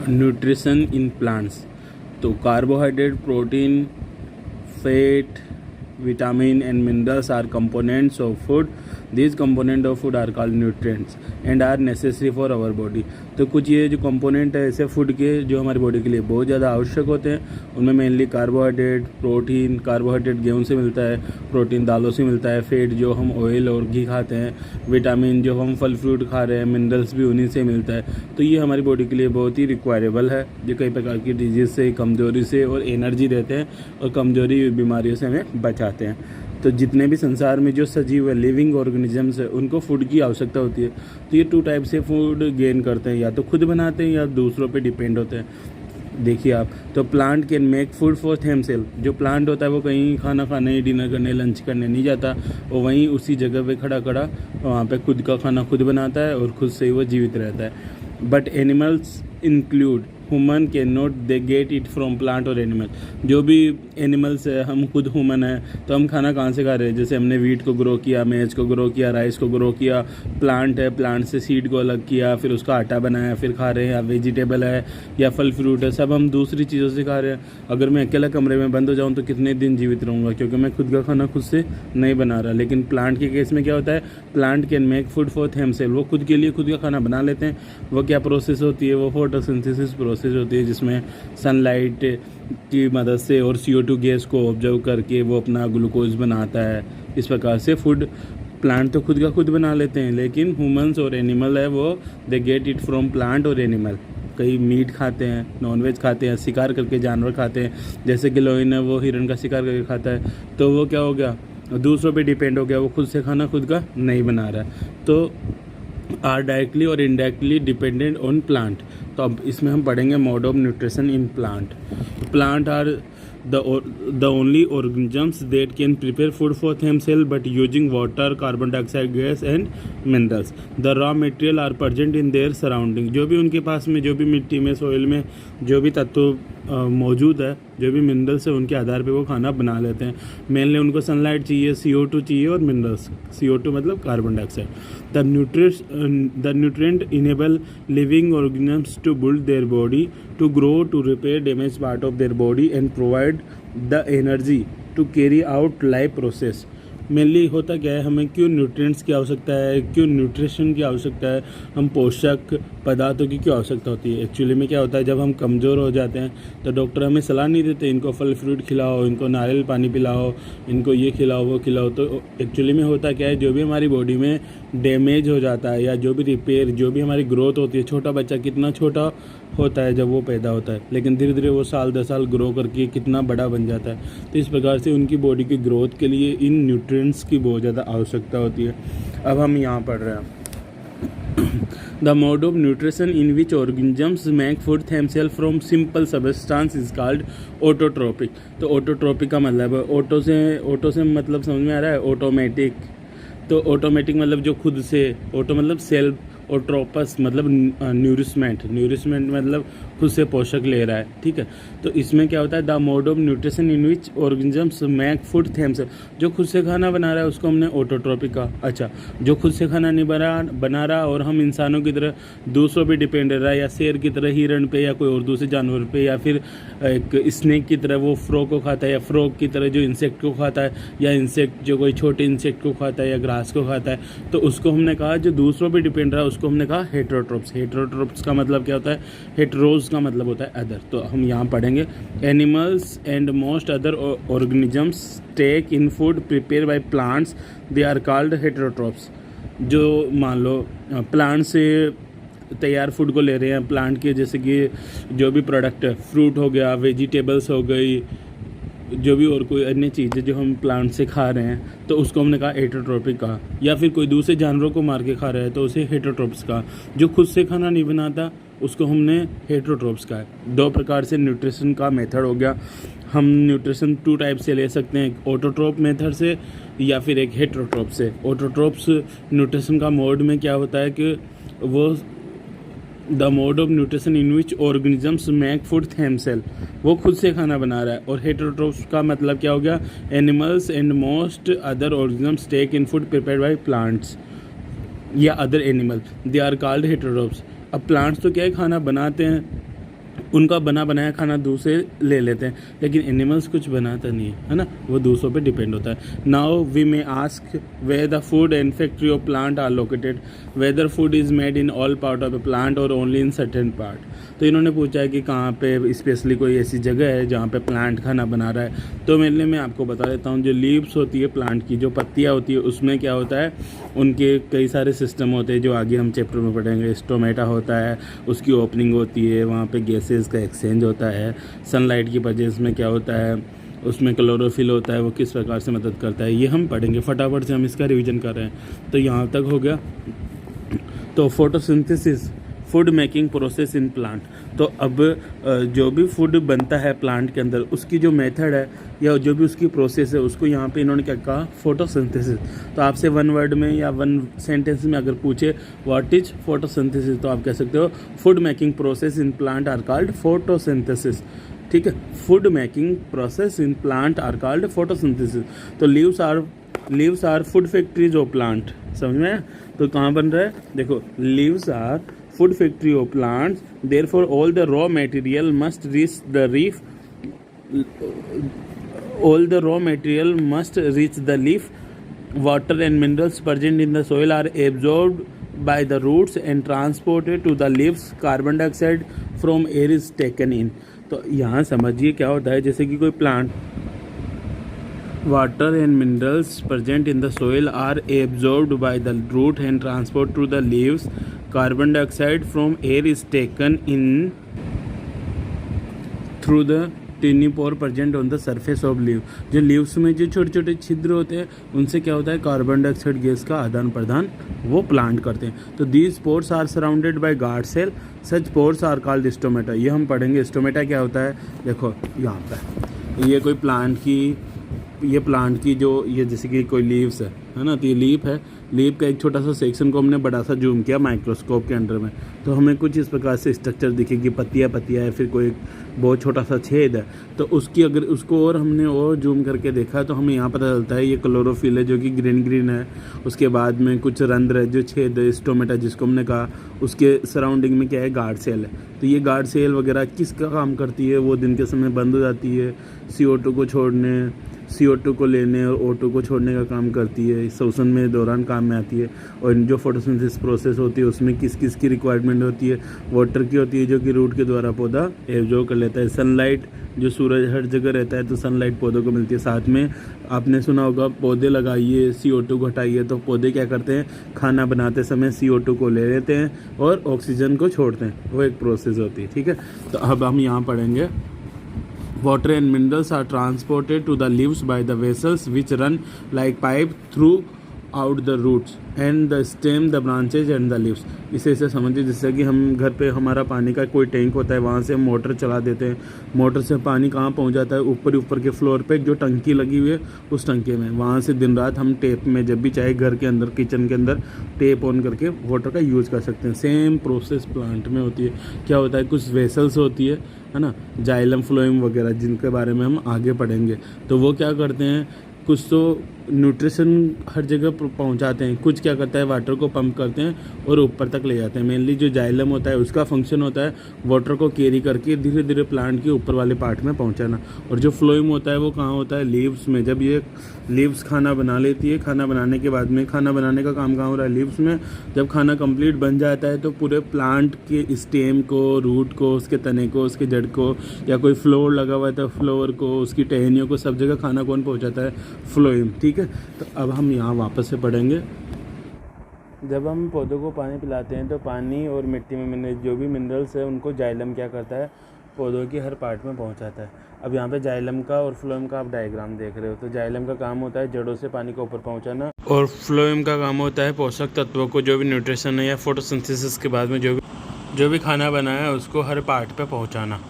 Nutrition in plants. तो carbohydrate, protein, fat, vitamin and minerals are components of food. These components of food are called nutrients and are necessary for our body. तो कुछ ये जो component है ऐसे food के जो हमारी बॉडी के लिए बहुत ज़्यादा आवश्यक होते हैं, उनमें मेनली कार्बोहाइड्रेट, प्रोटीन, कार्बोहाइड्रेट गेहूं से मिलता है, प्रोटीन दालों से मिलता है, फैट जो हम ऑयल और घी खाते हैं, विटामिन जो हम फल फ्रूट खा रहे हैं, मिनरल्स भी उन्हीं से मिलता है। तो ये हमारी बॉडी के लिए बहुत ही रिक्वायरेबल है, जो कई प्रकार की डिजीज़ से, कमज़ोरी से और एनर्जी देते हैं और कमज़ोरी बीमारियों से हमें बचाते हैं। तो जितने भी संसार में जो सजीव है, लिविंग ऑर्गेनिजम्स है, उनको फूड की आवश्यकता होती है। तो ये 2 टाइप से फूड गेन करते हैं, या तो खुद बनाते हैं या दूसरों पे डिपेंड होते हैं। देखिए आप, तो plant can make food for himself. जो प्लांट होता है वो कहीं खाना खाने, डिनर करने, लंच करने नहीं जाता, वो वहीं उसी जगह पे खड़ा खड़ा वहाँ पे खुद का खाना खुद बनाता है और खुद से ही वो जीवित रहता है। But animals include human can not they get it from plant और एनिमल। जो भी एनिमल्स है, हम खुद ह्यूमन है, तो हम खाना कहाँ से खा रहे हैं? जैसे हमने वीट को ग्रो किया, मेज को ग्रो किया, राइस को ग्रो किया, प्लांट है, प्लांट से सीड को अलग किया, फिर उसका आटा बनाया, फिर खा रहे हैं। या वेजिटेबल है या फल फ्रूट है, सब हम दूसरी चीज़ों से खा रहे हैं। अगर मैं अकेला कमरे में बंद हो जाऊँ तो कितने दिन जीवित रहूँगा, क्योंकि मैं खुद का खाना खुद से नहीं बना रहा। लेकिन प्लांट के केस में क्या होता है? Plant can make food for himself. वो खुद के लिए खुद का खाना बना लेते हैं। वो क्या प्रोसेस होती है? वो फोटोसिंथेसिस प्रोसेस होती है, जिसमें सनलाइट की मदद से और CO2 गैस को ऑब्जर्व करके वो अपना ग्लूकोज बनाता है। इस प्रकार से फूड प्लांट तो खुद का खुद बना लेते हैं, लेकिन ह्यूमंस और एनिमल है वो they get it from plant और एनिमल। कई मीट खाते हैं, नॉनवेज खाते हैं, शिकार करके जानवर खाते हैं। जैसे कि लोइन है, वो हिरण का शिकार करके खाता है, तो वो क्या हो गया? दूसरों पे डिपेंड हो गया, वो खुद से खाना खुद का नहीं बना रहा है। तो आर डायरेक्टली और इनडायरेक्टली डिपेंडेंट ऑन प्लांट। तो अब इसमें हम पढ़ेंगे mode of nutrition in plant. Plant are the only organisms that can prepare food for themselves but using water, carbon dioxide gas and minerals. The raw material are present in their surrounding. जो भी उनके पास में, जो भी मिट्टी में, soil में जो भी तत्व मौजूद है, जो भी मिनरल्स है, उनके आधार पे वो खाना बना लेते हैं। मेनली उनको सनलाइट चाहिए, CO2 चाहिए और मिनरल्स। CO2 मतलब carbon dioxide. The nutrient enable living organisms to build their body, to grow, to repair damage part of their body and provide the energy to carry out life process. Mainly होता क्या है, हमें क्यों nutrients की आवश्यकता है, क्यों nutrition की आवश्यकता है, हम पोषक पदार्थों की क्यों आवश्यकता होती है? एक्चुअली में क्या होता है, जब हम कमज़ोर हो जाते हैं तो डॉक्टर हमें सलाह नहीं देते इनको फल फ्रूट खिलाओ, इनको नारियल पानी पिलाओ, इनको ये खिलाओ, वो खिलाओ। तो एक्चुअली में होता क्या है, जो भी हमारी बॉडी में डैमेज हो जाता है या जो भी रिपेयर, जो भी हमारी ग्रोथ होती है, छोटा बच्चा कितना छोटा होता है जब वो पैदा होता है, लेकिन धीरे धीरे वो साल 10 साल ग्रो करके कितना बड़ा बन जाता है। तो इस प्रकार से उनकी बॉडी की ग्रोथ के लिए इन न्यूट्रिएंट्स की बहुत ज़्यादा आवश्यकता होती है। अब हम यहाँ पढ़ रहे हैं The mode of nutrition in which organisms make food themselves from simple substance is called autotrophic. तो autotrophic का मतलब है, ऑटो से मतलब समझ में आ रहा है? ऑटोमेटिक। तो ऑटोमेटिक मतलब जो खुद से, ऑटो मतलब सेल्फ, और ट्रोपस मतलब न्यूरिशमेंट मतलब खुद से पोषक ले रहा है, ठीक है। तो इसमें क्या होता है, the mode of nutrition in which organisms make food themself. जो खुद से खाना बना रहा है उसको हमने ऑटोट्रोपिक कहा। अच्छा, जो खुद से खाना नहीं बना रहा और हम इंसानों की तरह दूसरों पे डिपेंड रहा है, या शेर की तरह हिरण पे, या कोई और दूसरे जानवर पे, या फिर एक स्नेक की तरह वो फ्रॉग को खाता है, या फ्रॉग की तरह जो इंसेक्ट को खाता है, या इंसेक्ट जो कोई छोटे इंसेक्ट को खाता है या ग्रास को खाता है, तो उसको हमने कहा जो दूसरों पे डिपेंड रहा है उसको हमने कहा हेटेरोट्रोप्स। हेटेरोट्रोप्स का मतलब क्या होता है? हेटेरोज का मतलब होता है अदर। तो हम यहाँ पढ़ेंगे animals and most other organisms take in food prepare by plants, they are called heterotrophs. जो मान लो प्लांट से तैयार फूड को ले रहे हैं, प्लांट के जैसे कि जो भी प्रोडक्ट है, फ्रूट हो गया, वेजिटेबल्स हो गई, जो भी और कोई अन्य चीज़ें जो हम प्लांट से खा रहे हैं, तो उसको हमने कहा हेटेरोट्रोपिक कहा। या फिर कोई दूसरे जानवरों को मार के खा रहे हैं तो उसे हेटेरोट्रोप्स कहा। जो खुद से खाना नहीं बनाता उसको हमने हेटेरोट्रोप्स कहा है। 2 प्रकार से न्यूट्रिशन का मेथड हो गया। हम न्यूट्रिशन 2 टाइप से ले सकते हैं, एक ऑटोट्रोप मेथड से या फिर एक हेटेरोट्रोप से। ऑटोट्रोप्स न्यूट्रिशन का मोड में क्या होता है कि वो the mode of nutrition in which organisms make food themself, वो खुद से खाना बना रहा है। और हेटेरोट्रोप्स का मतलब क्या हो गया? Animals and most other organisms take in food prepared by plants या other animals, they are called heterotrophs. अब प्लांट्स तो क्या है, खाना बनाते हैं, उनका बना बनाया खाना दूसरे ले लेते हैं, लेकिन एनिमल्स कुछ बनाता नहीं है ना, वो दूसरों पे डिपेंड होता है। Now we may ask where the food and factory of plant are located, whether food is made in all part of a plant और ओनली इन सर्टेन पार्ट। तो इन्होंने पूछा है कि कहाँ पे स्पेशली कोई ऐसी जगह है जहाँ पे प्लांट खाना बना रहा है। तो मेनली मैं आपको बता देता हूँ, जो लीव्स होती है प्लांट की, जो पत्तियाँ होती है, उसमें क्या होता है, उनके कई सारे सिस्टम होते हैं जो आगे हम चैप्टर में पढ़ेंगे। स्टोमेटा होता है, उसकी ओपनिंग होती है, वहाँ पे गैसेस का एक्सचेंज होता है। सनलाइट की वजह में क्या होता है, उसमें क्लोरोफिल होता है, वो किस प्रकार से मदद करता है, ये हम पढ़ेंगे। फटाफट से हम इसका रिवीजन कर रहे हैं। तो यहाँ तक हो गया। तो photosynthesis, food making process in plant. तो अब जो भी फूड बनता है प्लांट के अंदर, उसकी जो मेथड है या जो भी उसकी प्रोसेस है, उसको यहाँ पे इन्होंने क्या कहा, फोटोसिंथेसिस। तो आपसे वन वर्ड में या वन सेंटेंस में अगर पूछे व्हाट इज फोटोसिंथेसिस, तो आप कह सकते हो food making process in plant are called photosynthesis. ठीक है, food making process in plant are called photosynthesis. तो leaves are food factories of plant, समझ में आया? तो कहाँ बन रहा है, देखो, leaves are food factory of plants, therefore all the raw material must reach the leaf, all the raw material must reach the leaf. Water and minerals present in the soil are absorbed by the roots and transported to the leaves. Carbon dioxide from air is taken in. तो यहाँ समझिए क्या होता है, जैसे कि कोई plant, water and minerals present in the soil are absorbed by the root and transported to the leaves. Carbon dioxide from air is taken in through the tiny pore present on the surface of leaf. जो leaves में जो छोटे छोटे छिद्र होते हैं, उनसे क्या होता है, कार्बन डाइऑक्साइड गैस का आदान प्रदान वो प्लांट करते हैं। तो these pores are surrounded by guard cell, such pores are called stomata. ये हम पढ़ेंगे स्टोमेटा क्या होता है। देखो यहाँ पर ये कोई प्लांट की जो ये जैसे कि कोई लीव्स है ना, तो ये लीफ है, लीफ का एक छोटा सा सेक्शन को हमने बड़ा सा जूम किया माइक्रोस्कोप के अंडर में, तो हमें कुछ इस प्रकार से स्ट्रक्चर दिखेगी, पत्तियाँ है, फिर कोई बहुत छोटा सा छेद है। तो उसकी अगर उसको और हमने और जूम करके देखा तो हमें यहाँ पता चलता है ये क्लोरोफिल है जो कि ग्रीन है। उसके बाद में कुछ रंध्र है जो छेद है, स्टोमेटा जिसको हमने कहा, उसके सराउंडिंग में क्या है, गार्ड सेल है। तो ये गार्ड सेल वगैरह किसका काम करती है, वो दिन के समय बंद हो जाती है, CO2 को छोड़ने, CO2 को लेने और O2 को छोड़ने का काम करती है, श्वसन में दौरान काम में आती है। और जो फोटोसिंथेसिस प्रोसेस होती है उसमें किस किस की रिक्वायरमेंट होती है, वाटर की होती है जो कि रूट के द्वारा पौधा एब्जॉर्ब कर लेता है। सनलाइट, जो सूरज हर जगह रहता है तो सनलाइट पौधों को मिलती है। साथ में आपने सुना होगा पौधे लगाइए, CO2 को हटाइए, तो पौधे क्या करते हैं, खाना बनाते समय CO2 को ले लेते हैं और ऑक्सीजन को छोड़ते हैं, वो एक प्रोसेस होती है। ठीक है, तो अब हम यहाँ पढ़ेंगे water and minerals are transported to the leaves by the vessels which run like pipe throughout the roots and the stem, the branches and the leaves. इसे समझिए जैसे कि हम घर पे हमारा पानी का कोई टैंक होता है, वहाँ से हम मोटर चला देते हैं, मोटर से पानी कहाँ पहुँच जाता है, ऊपर के फ्लोर पे जो टंकी लगी हुई है उस टंकी में, वहाँ से दिन रात हम टेप में जब भी चाहे घर के अंदर किचन के अंदर टेप ऑन करके वाटर का यूज़ कर सकते हैं। सेम प्रोसेस प्लांट में होती है। क्या होता है, कुछ वेसल्स होती है ना, जाइलम फ्लोएम वगैरह, जिनके बारे में हम आगे पढ़ेंगे। तो वो क्या करते हैं, कुछ तो न्यूट्रिशन हर जगह पहुंचाते हैं, कुछ क्या करता है, वाटर को पंप करते हैं और ऊपर तक ले जाते हैं। मेनली जो जाइलम होता है उसका फंक्शन होता है वाटर को कैरी करके धीरे धीरे प्लांट के ऊपर वाले पार्ट में पहुंचाना। और जो फ्लोएम होता है वो कहाँ होता है, लीव्स में। जब ये लीव्स खाना बना लेती है, खाना बनाने के बाद में, खाना बनाने का काम कहाँ हो रहा है, लीव्स में। जब खाना कंप्लीट बन जाता है तो पूरे प्लांट के स्टेम को, रूट को, उसके तने को, उसके जड़ को, या कोई फ्लोर लगा हुआ है तो फ्लोर को, उसकी टहनियों को, सब जगह खाना कौन पहुँचाता है, फ्लोएम। ठीक है, तो अब हम यहाँ वापस से पढ़ेंगे। जब हम पौधों को पानी पिलाते हैं तो पानी और मिट्टी में जो भी मिनरल्स है उनको जाइलम क्या करता है, पौधों की हर पार्ट में पहुंचाता है। अब यहाँ पे जाइलम का और फ्लोएम का आप डायग्राम देख रहे हो। तो जाइलम का काम होता है जड़ों से पानी को ऊपर पहुँचाना, और फ्लोएम का काम होता है पोषक तत्वों को, जो भी न्यूट्रिशन है या फोटोसिंथेसिस के बाद में जो भी खाना बनाया है उसको हर पार्ट पे पहुँचाना।